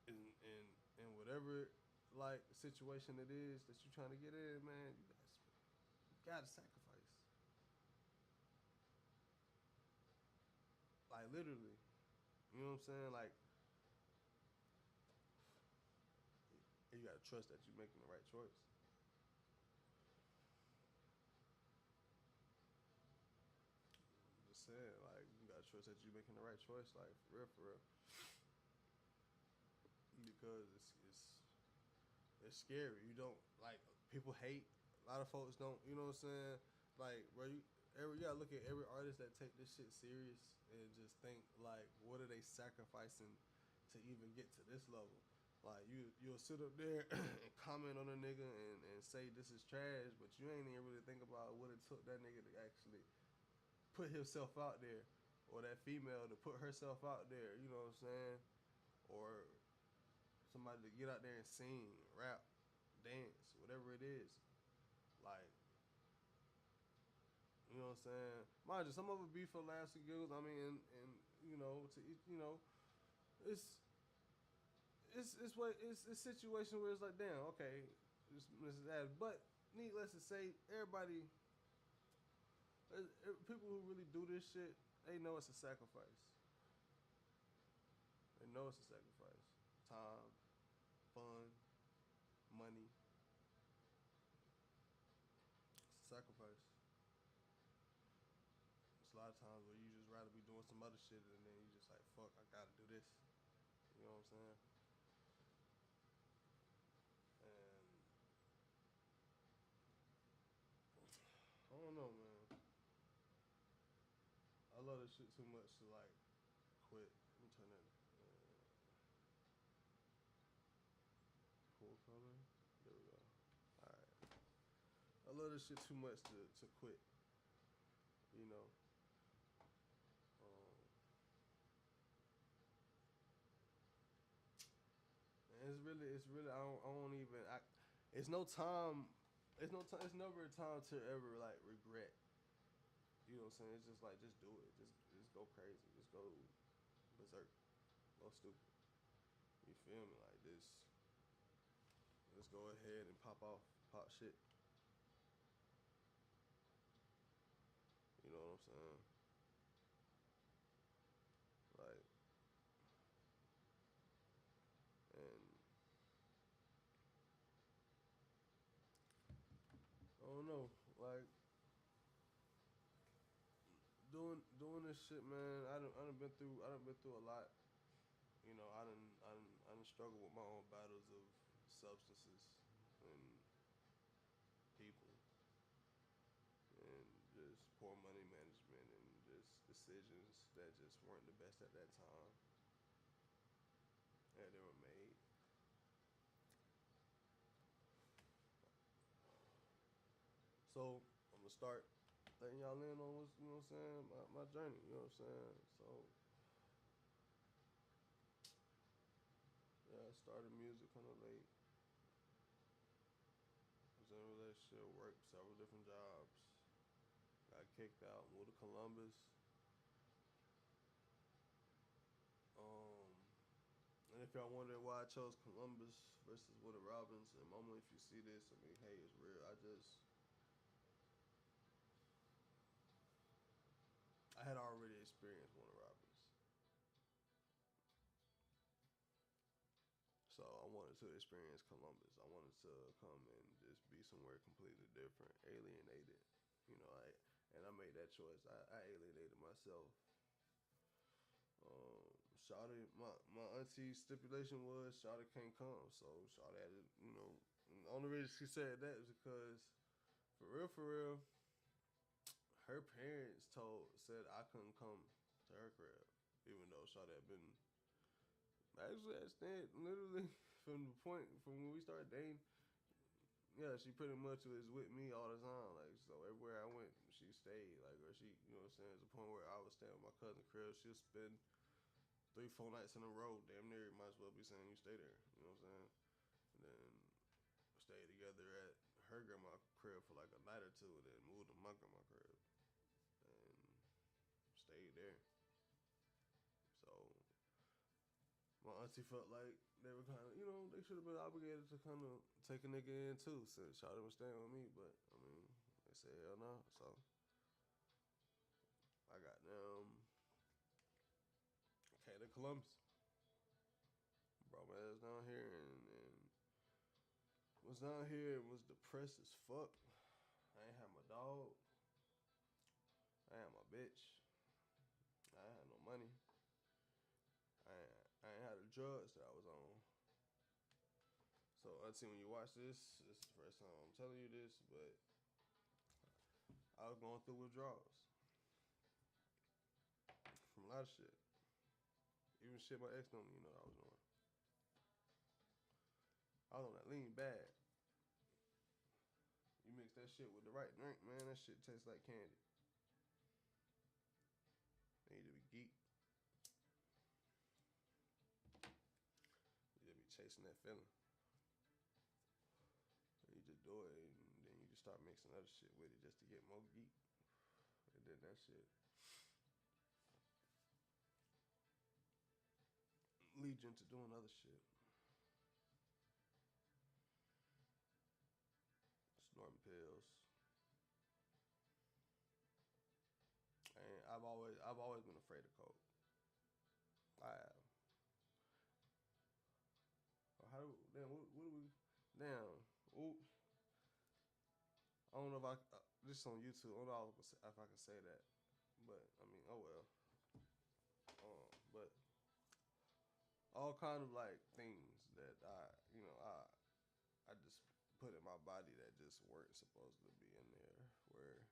in whatever like situation it is that you're trying to get in, man. You gotta sacrifice. Like literally. You know what I'm saying? Like, you gotta trust that you're making the right choice. Just saying, like, you gotta trust that you're making the right choice, like, for real, for real. Because it's scary. You don't, like, people hate. A lot of folks don't, you know what I'm saying? Like, bro, you gotta look at every artist that take this shit serious and just think, like, what are they sacrificing to even get to this level? Like you'll sit up there and comment on a nigga and say this is trash, but you ain't even really think about what it took that nigga to actually put himself out there, or that female to put herself out there. You know what I'm saying? Or somebody to get out there and sing, rap, dance, whatever it is. Like, you know what I'm saying? Mind you, some of it be for laughs and giggles. I mean, and you know, it's it's a situation where it's like, damn, okay, this is that. But needless to say, everybody, people who really do this shit, they know it's a sacrifice. They know it's a sacrifice. Time, fun, money. It's a sacrifice. It's a lot of times where you just rather be doing some other shit and then you just like, fuck, I gotta do this. You know what I'm saying? And I don't know, man. I love this shit too much to like quit. Let me turn that cool color. There we go. All right. I love this shit too much to quit. You know. Um, and it's really. I don't even. It's no time. It's no time. It's never a time to ever like regret. You know what I'm saying? It's just like just do it. Just go crazy. Just go berserk. Go stupid. You feel me? Like this. Let's go ahead and pop off, pop shit. You know what I'm saying? Like, and I don't know, like doing this shit, man. I done been through a lot. You know, I done struggled with my own battles of substances and people and just poor money management and just decisions that just weren't the best at that time and they were made. So I'm gonna start letting y'all in on what's, you know what I'm saying, my journey, you know what I'm saying? So yeah, I started music kinda late. Was in a relationship, worked several different jobs, got kicked out, moved to Columbus. Um and if y'all wonder why I chose Columbus versus Wooded Robins, and Mama, if you see this, I mean, hey, it's real. I had already experienced Wooded Robins. So I wanted to experience Columbus. I wanted to come and just be somewhere completely different, alienated. You know, I made that choice. I alienated myself. Shawty, my auntie stipulation was Shawty can't come. So Shawty had to, you know, the only reason she said that is because for real, her parents said I couldn't come to her crib, even though Shawty had been actually at stand literally from the point from when we started dating. Yeah, she pretty much was with me all the time. Like, so everywhere I went, she stayed. Like, or she, you know what I'm saying? There's a point where I was staying with my cousin crib. She'll spend 3, 4 nights in a row. Damn near, might as well be saying you stay there. You know what I'm saying? And then stay together at her grandma crib for like a night or two, and then moved to my grandma crib and stayed there. So my auntie felt like they were kind of, you know, they should have been obligated to kind of take a nigga in too, since Shawty was staying with me. But I mean, they said hell no. So I got them. Came to Columbus, brought my ass down here, and was down here and was depressed as fuck. I ain't had my dog. I ain't had my bitch. I ain't had no money. I ain't had the drugs that I was on. So auntie, when you watch this is the first time I'm telling you this, but I was going through withdrawals from a lot of shit. Even shit my ex don't even know I was doing. I was on that lean bad. You mix that shit with the right drink, man. That shit tastes like candy. You need to be geek. You just be chasing that feeling. And you just do it, and then you just start mixing other shit with it just to get more geek. And then that shit leads you into doing other shit. Snorting pills. And I've always been afraid of coke. I have. How do damn what do we damn? Ooh, I don't know if I this on YouTube. I don't know if I can say that, but I mean, oh well. But all kind of like things that I just put in my body that just weren't supposed to be in there, where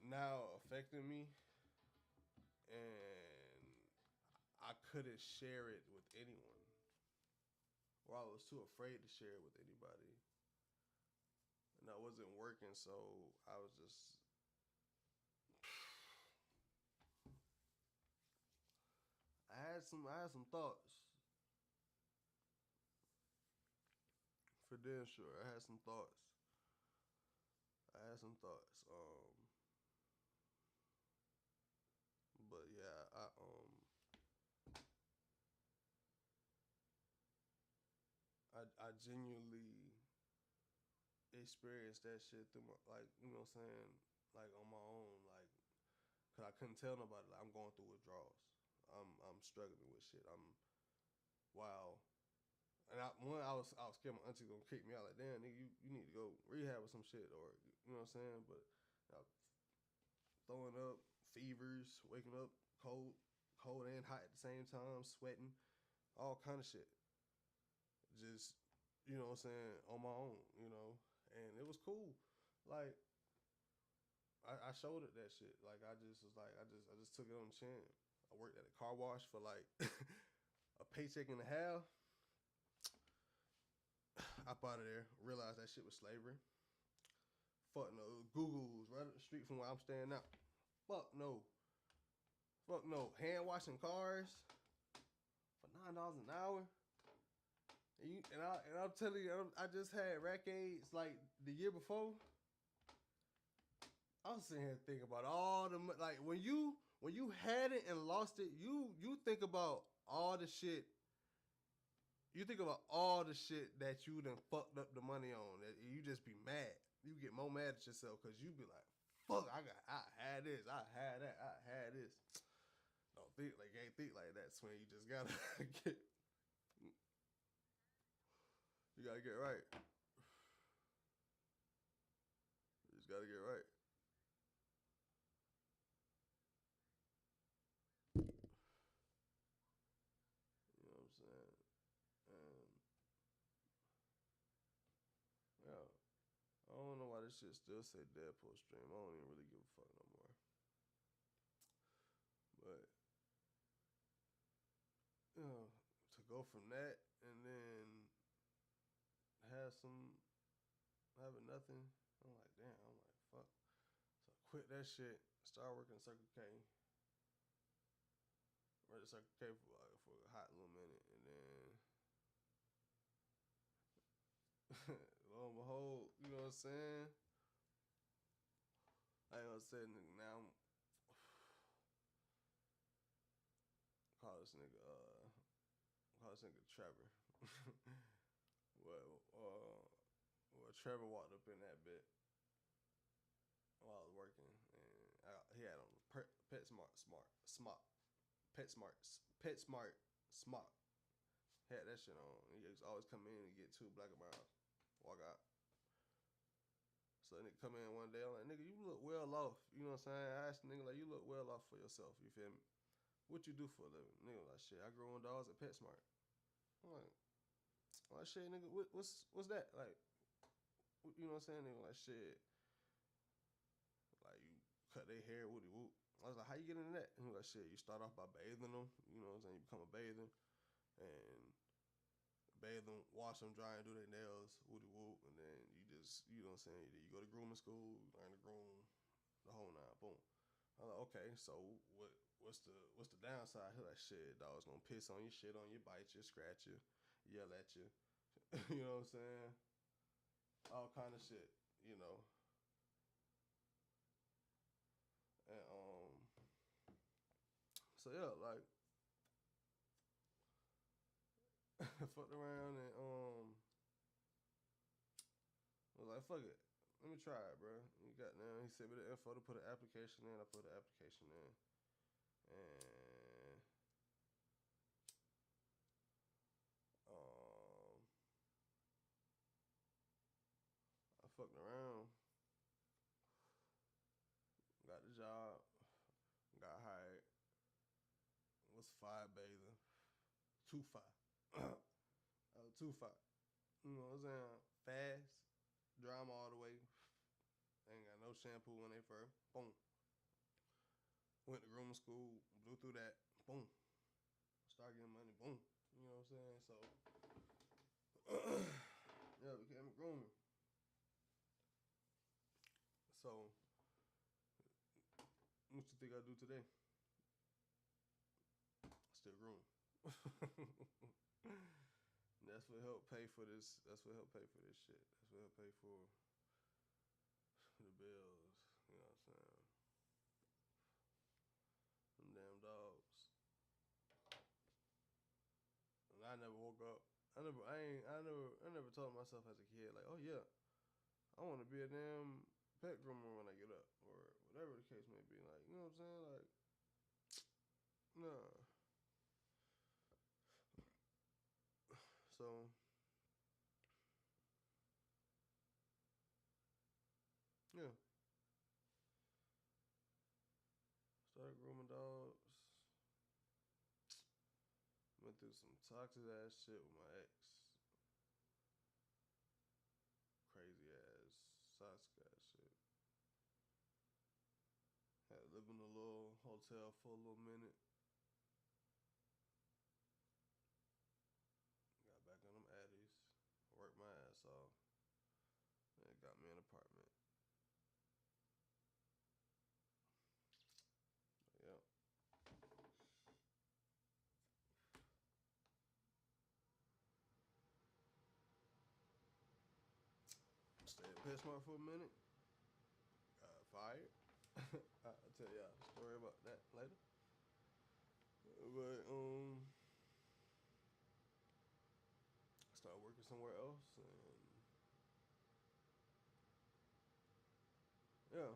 now affecting me, and I couldn't share it with anyone, or I was too afraid to share it with anybody, and I wasn't working, so I was just. I had some thoughts. For damn sure, I had some thoughts. I had some thoughts. But yeah, I genuinely experienced that shit through my, like, you know what I'm saying, like on my own, like, cause I couldn't tell nobody, like, I'm going through withdrawals. I'm struggling with shit. Wow. And I was scared my auntie gonna kick me out. Like, damn, nigga, you need to go rehab or some shit, or you know what I'm saying. But you know, throwing up, fevers, waking up cold and hot at the same time, sweating, all kind of shit. Just you know what I'm saying, on my own, and it was cool. Like I showed it that shit. Like I just was like I just took it on the chin. I worked at a car wash for like a paycheck and a half. Up out of there, realized that shit was slavery. Fuck no. Google's right up the street from where I'm staying now. Fuck no. Fuck no. Hand washing cars for $9 an hour. And I'm telling you, I just had rack aids like the year before. I was sitting here thinking about all the like when you had it and lost it, you think about all the shit. You think about all the shit that you done fucked up the money on. That you just be mad. You get more mad at yourself because you be like, "Fuck, I had this, I had that, I had this." Don't think like ain't think like that, Swing. You just gotta get. You gotta get right. You just gotta get right. You know what I'm saying? And yeah, I don't know why this shit still say Deadpool stream. I don't even really give a fuck no more. But you know, to go from that and then have some having nothing, I'm like, damn. I'm like, fuck. So I quit that shit. Started working at Circle K. Worked at Circle K for a hot little minute, and then lo and behold, you know what I'm saying? I ain't gonna say nigga now. Call this nigga Trevor. well, Trevor walked up in that bit while I was working, and he had on Pet Smart Smart. Had that shit on. He used to always come in and get 2 black and miles, walk out. So nigga come in one day, I'm like, nigga, you look well off. You know what I'm saying? I asked the nigga, like, you look well off for yourself. You feel me? What you do for a living? Nigga like, shit, I grow on dogs at PetSmart. I'm like, oh shit, nigga, what's that? Like, you know what I'm saying? Nigga like, shit, like you cut their hair, woody whoop. I was like, how you get into that? And he was like, shit, you start off by bathing them. You know what I'm saying? You become a bather. And bathe them, wash them, dry, and do their nails, woody whoop, and then you just, you know what I'm saying, you go to grooming school, learn to groom, the whole nine, boom. I'm like, okay, so what's the downside? He like, shit, dog's gonna piss on you, shit on you, bite you, scratch you, yell at you, you know what I'm saying? All kind of shit, you know. And so yeah, like fucked around and was like, fuck it. Let me try it, bro. You got now. He sent me the info to put an application in. I put the application in, and um, I fucked around, got the job, got hired. Was fire bathing, too fire. I was too fire. You know what I'm saying? Fast, dry 'em all the way. Ain't got no shampoo when they first. Boom. Went to grooming school, blew through that. Boom. Start getting money. Boom. You know what I'm saying? So, yeah, became a groomer. So, what you think I do today? Still groom. That's what helped pay for this. That's what helped pay for this shit. That's what helped pay for the bills. You know what I'm saying? Them damn dogs. And I never woke up. I never told myself as a kid like, oh yeah, I want to be a damn pet groomer when I get up, or whatever the case may be. Like, you know what I'm saying? Like, nah. So yeah, started grooming dogs. Went through some toxic ass shit with my ex. Crazy ass, toxic ass shit. Had to live in a little hotel for a little minute. Got back on them addies. Worked my ass off. And got me an apartment. Yep. Stayed at PetSmart for a minute. Got fired. I'll tell y'all a story about that later. But started working somewhere else, and yeah,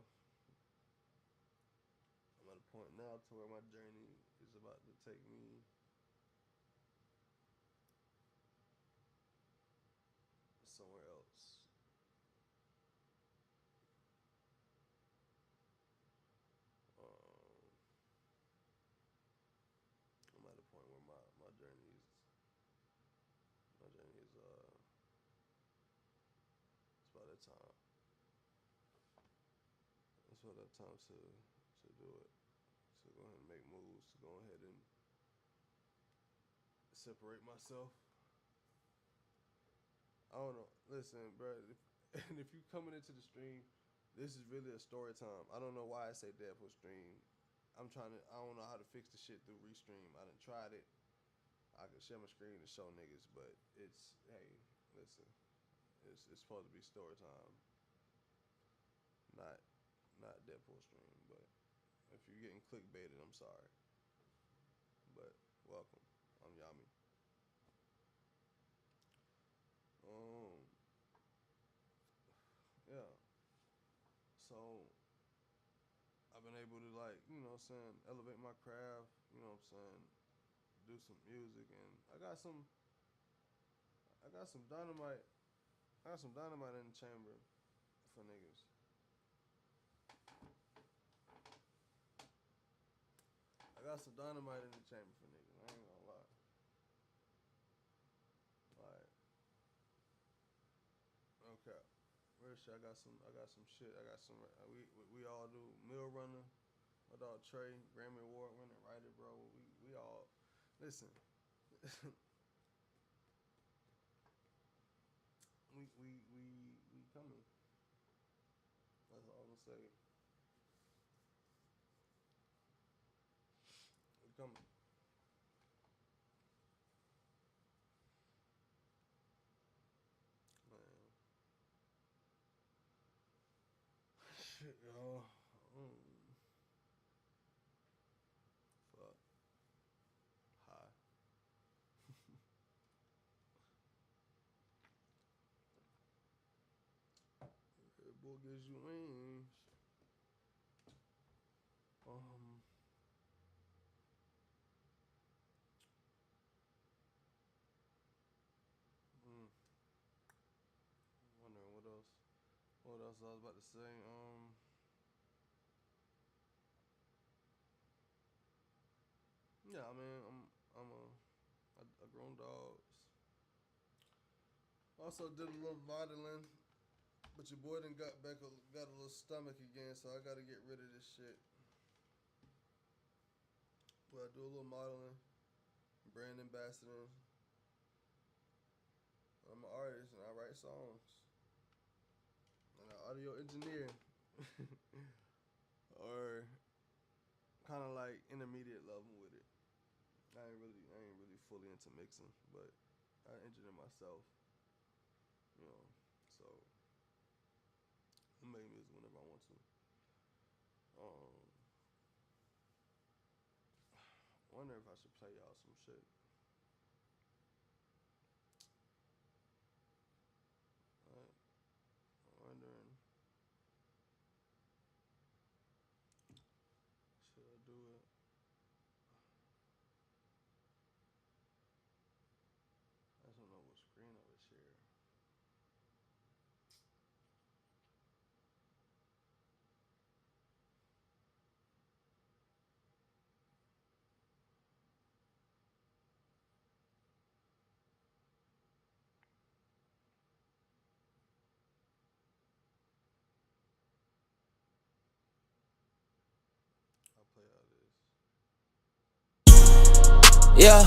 I'm at a point now to where my journey is about to take me somewhere else. Um, I'm at a point where my journey is it's about that time. It's about that time to do it. To go ahead and make moves. To go ahead and separate myself. I don't know. Listen, bro. And if you coming into the stream, this is really a story time. I don't know why I say Deadpool stream. I don't know how to fix the shit through Restream. I done tried it. I can share my screen and show niggas, but hey, listen, it's supposed to be story time, not not Deadpool stream. But if you're getting clickbaited, I'm sorry. But welcome. I'm Yami. Um, yeah. So I've been able to, like, you know what I'm saying, elevate my craft, you know what I'm saying, do some music, and I got some dynamite in the chamber for niggas. I got some dynamite in the chamber for niggas. I ain't gonna lie. Like, okay, real shit. I got some shit. I got some. We all do. Mill Runner, my dog Trey, Grammy Award winning writer, bro. We all listen. we coming. That's all I'm gonna say. We coming. Man. Shit, y'all. Fuck. Hi. Red Bull gives you wings. Um. Mm, wondering what else. What else I was about to say? Yeah, I mean, I grown dogs. Also did a little modeling, but your boy done got a little stomach again, so I got to get rid of this shit. But I do a little modeling, brand ambassador. I'm an artist and I write songs. And an audio engineer. Or kind of like intermediate level with it. I ain't really fully into mixing, but I engineer myself, you know. So I make music whenever I want to. Um, wonder if I should play y'all some shit. Right? Wondering, should I do it? I just don't know what screen I would share. I'll play all this. Yeah,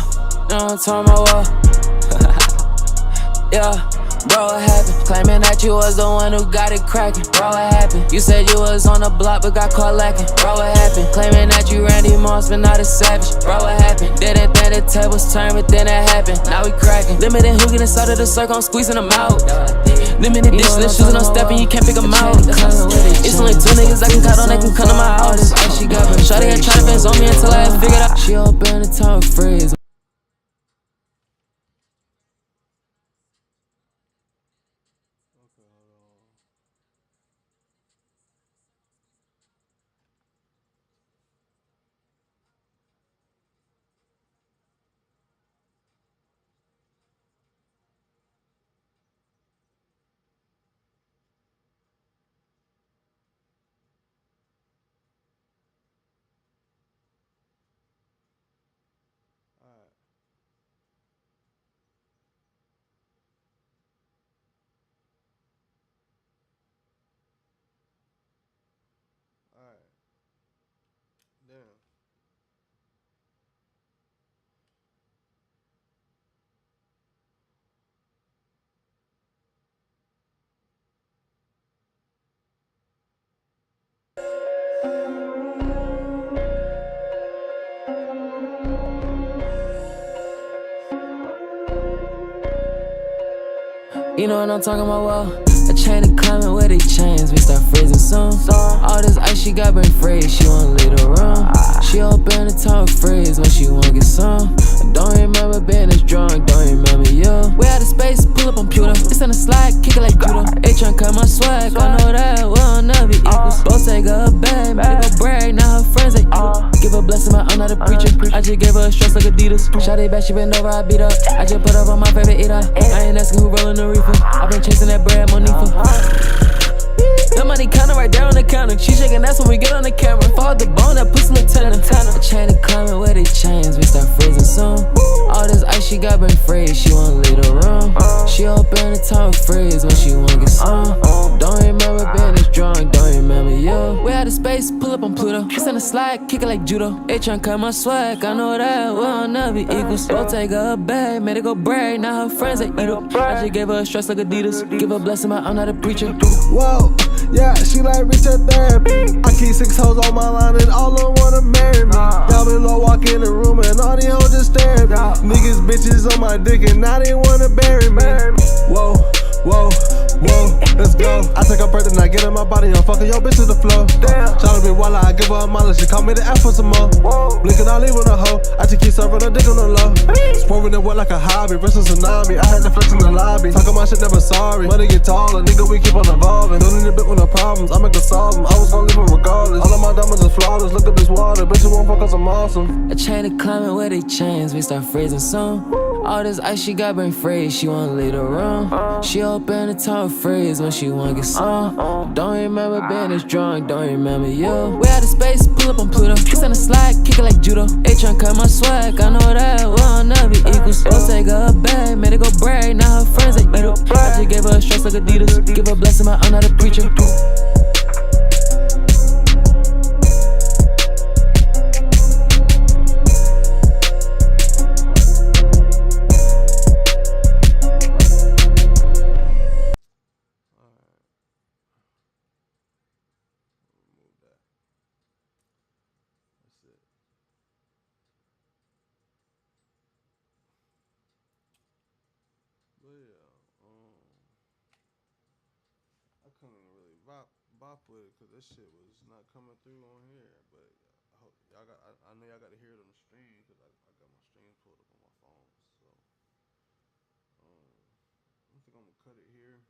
know what I'm talking about. Yeah, bro, what happened? Claiming that you was the one who got it cracking. Bro, what happened? You said you was on the block but got caught lacking. Bro, what happened? Claiming that you Randy Moss but not a savage. Bro, what happened? Didn't think the tables turned but then it happened. Now we cracking. Limited who get inside of the circle, I'm squeezing them out. Limited dishing shoes and I'm stepping, you can't pick them out. It's only two niggas I can count on that can come to my house. Shawty had tried to fence on me until I had figured out. She open the tongue freeze. Okay, hold on. Alright. Alright. Damn. You know what I'm talking about, well, a chain and climbing with they chains, we start freezing soon. All this ice she got bring freeze, she wanna leave the room. She open the tongue freeze when she wanna get some. I don't remember being this drunk, don't remember you. We out of space, pull up on pewter. It's on the slide, kick it like judo. They tryna cut my swag, I know that we'll never be equals. Both take her bad, make her brag, now her friends ain't equal. Give her blessing, but I'm not a preacher. I just gave her a stress like Adidas. Shawty back, she bend over, I beat up. I just put up on my favorite eater. I ain't asking who rollin' the reefer. I been chasing that bread, Monifa. The money counter right there on the counter. She shaking ass when we get on the camera. Fall the bone, that pussy look tender. A chain and climbing with they chains, we start freezing soon. All this ice she got bring freeze, she wanna leave the room. She open the tongue freeze when she wanna get some. Don't remember being this drunk, don't remember you. We out of space. space, pull up on Pluto. Kiss on the slide, kick it like judo. They tryna cut my swag, I know that we'll never be equals. Go take her back, made her go brag. Now her friends they eat her. I just gave her a stress like Adidas. Give her a blessing, but I'm not a preacher. Whoa, yeah, she like Richard therapy. I keep 6 hoes on my line and all of them wanna marry me. Y'all below walk in the room and all these hoes just stare at me. Niggas bitches on my dick and now they wanna bury me. Whoa, whoa, whoa, let's go. I take a breath and I get in my body, I'm fucking your bitch to the floor. Tryna be wild, I give her a mile, she call me the F for some more. Blinking, I leave with a hoe, I just keep serving a dick on the low. Swerving the wet like a hobby, wrist a tsunami, I had to flex in the lobby. Talking my shit, never sorry. Money get taller, nigga, we keep on evolving. Don't need a bit with no problems, I make her solve them. I was gon' leave them regardless. All of my diamonds are flawless, look at this water, bitch, you won't fuck cause I'm awesome. A chain of climbing where they chains, we start freezing soon. All this ice she got brain freeze, she wanna leave the room. She open the top freeze when she wanna get some. Don't remember being this drunk, don't remember you. We out of space, pull up on Pluto. Kiss on the slide, kick it like judo. They tryna cut my swag, I know that we'll never be equals. Go take her back, made her go brag. Now her friends they eat her. I just gave her a stress like Adidas. Give her a blessing, but I'm not a preacher. Remove that. That's it. But yeah, I couldn't really bop with it because this shit was not coming through on here. But I hope y'all got. I know y'all got to hear it on the stream because I got my stream pulled up on my phone. So I think I'm gonna cut it here.